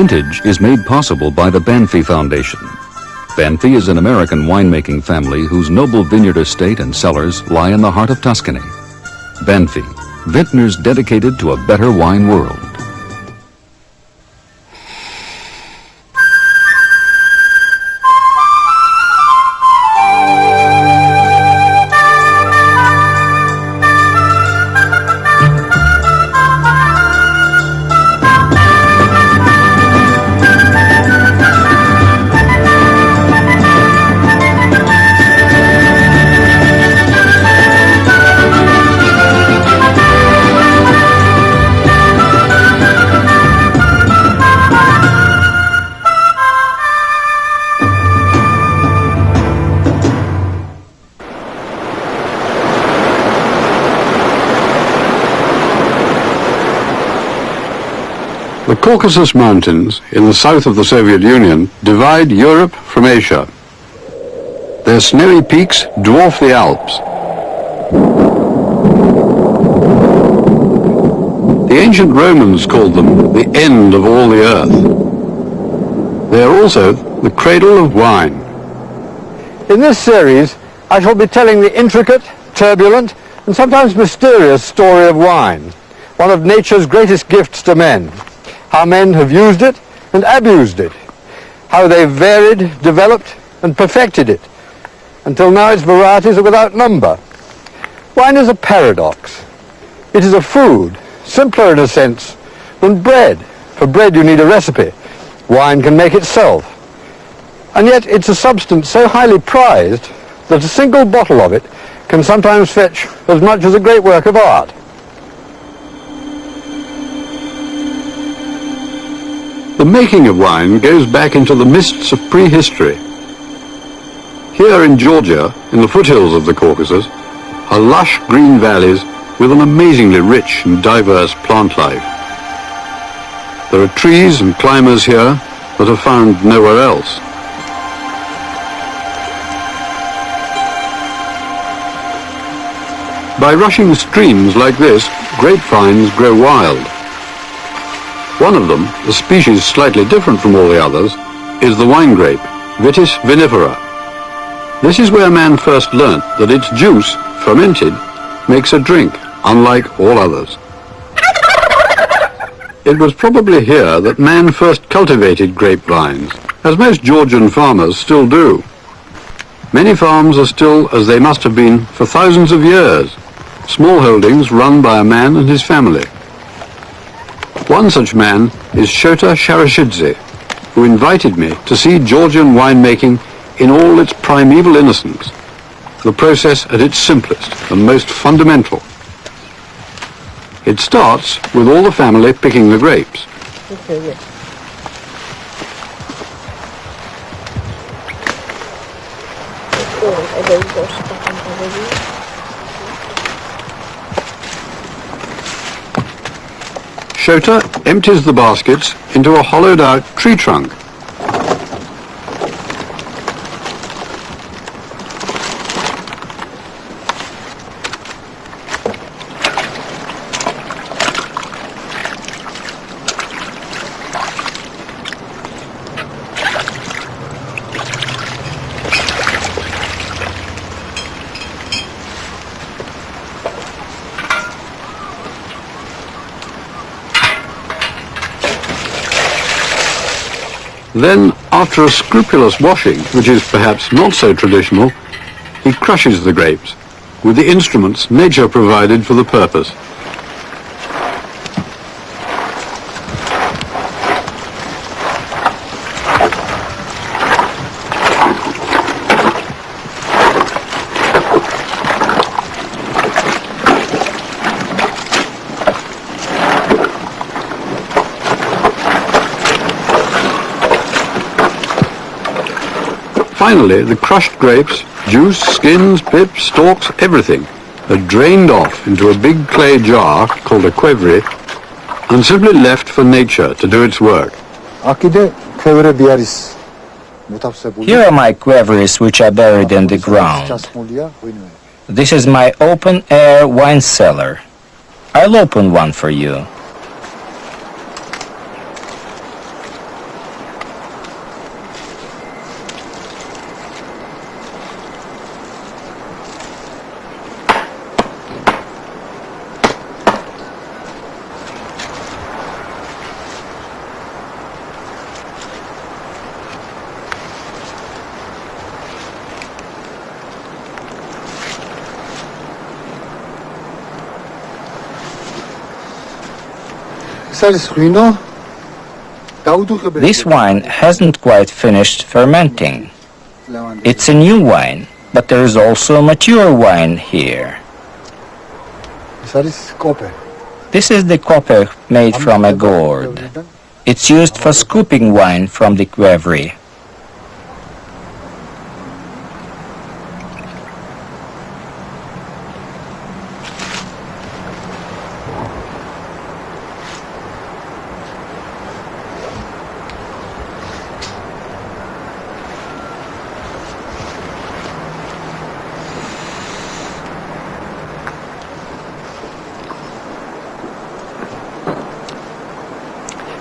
Vintage is made possible by the Banfi Foundation. Banfi is an American winemaking family whose noble vineyard estate and cellars lie in the heart of Tuscany. Banfi, vintners dedicated to a better wine world. The Caucasus Mountains in the south of the Soviet Union divide Europe from Asia. Their snowy peaks dwarf the Alps. The ancient Romans called them the end of all the earth. They are also the cradle of wine. In this series, I shall be telling the intricate, turbulent, and sometimes mysterious story of wine, one of nature's greatest gifts to men. How men have used it and abused it, how they've varied, developed and perfected it, until now its varieties are without number. Wine is a paradox. It is a food, simpler in a sense than bread. For bread you need a recipe. Wine can make itself. And yet it's a substance so highly prized that a single bottle of it can sometimes fetch as much as a great work of art. The making of wine goes back into the mists of prehistory. Here in Georgia, in the foothills of the Caucasus, are lush green valleys with an amazingly rich and diverse plant life. There are trees and climbers here that are found nowhere else. By rushing streams like this, grapevines grow wild. One of them, a species slightly different from all the others, is the wine grape, Vitis vinifera. This is where man first learnt that its juice, fermented, makes a drink, unlike all others. It was probably here that man first cultivated grapevines, as most Georgian farmers still do. Many farms are still as they must have been for thousands of years, small holdings run by a man and his family. One such man is Shota Sharashidze, who invited me to see Georgian winemaking in all its primeval innocence, the process at its simplest and most fundamental. It starts with all the family picking the grapes. Shota empties the baskets into a hollowed-out tree trunk. Then, after a scrupulous washing, which is perhaps not so traditional, he crushes the grapes with the instruments nature provided for the purpose. Finally, the crushed grapes, juice, skins, pips, stalks, everything, are drained off into a big clay jar called a qvevri and simply left for nature to do its work. Here are my qvevris which are buried in the ground. This is my open-air wine cellar. I'll open one for you. This wine hasn't quite finished fermenting. It's a new wine, but there is also mature wine here. This is the copper made from a gourd. It's used for scooping wine from the qvevri.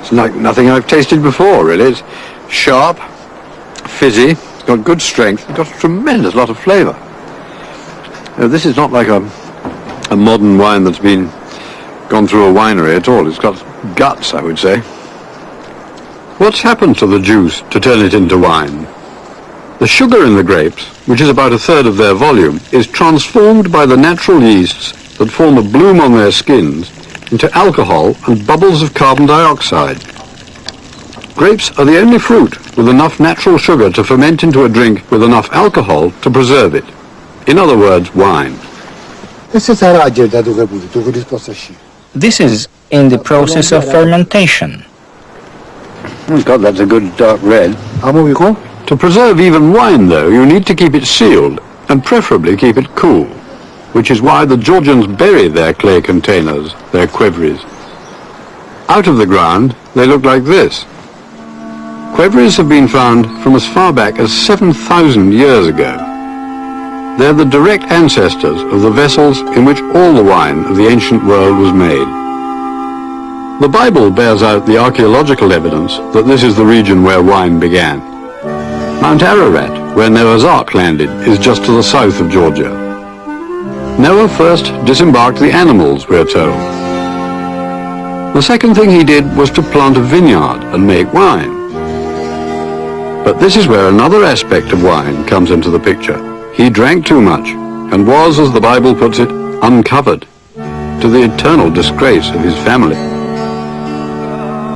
It's like nothing I've tasted before, really. It's sharp, fizzy, it's got good strength, it's got a tremendous lot of flavour. This is not like a modern wine that's gone through a winery at all. It's got guts, I would say. What's happened to the juice to turn it into wine? The sugar in the grapes, which is about a third of their volume, is transformed by the natural yeasts that form a bloom on their skins into alcohol and bubbles of carbon dioxide. Grapes are the only fruit with enough natural sugar to ferment into a drink with enough alcohol to preserve it. In other words, wine. This is in the process of fermentation. Oh God, that's a good dark red. To preserve even wine, though, you need to keep it sealed, and preferably keep it cool, which is why the Georgians bury their clay containers, their qvevris. Out of the ground, they look like this. Qvevris have been found from as far back as 7,000 years ago. They're the direct ancestors of the vessels in which all the wine of the ancient world was made. The Bible bears out the archaeological evidence that this is the region where wine began. Mount Ararat, where Noah's Ark landed, is just to the south of Georgia. Noah first disembarked the animals, we're told. The second thing he did was to plant a vineyard and make wine. But this is where another aspect of wine comes into the picture. He drank too much and was, as the Bible puts it, uncovered, to the eternal disgrace of his family.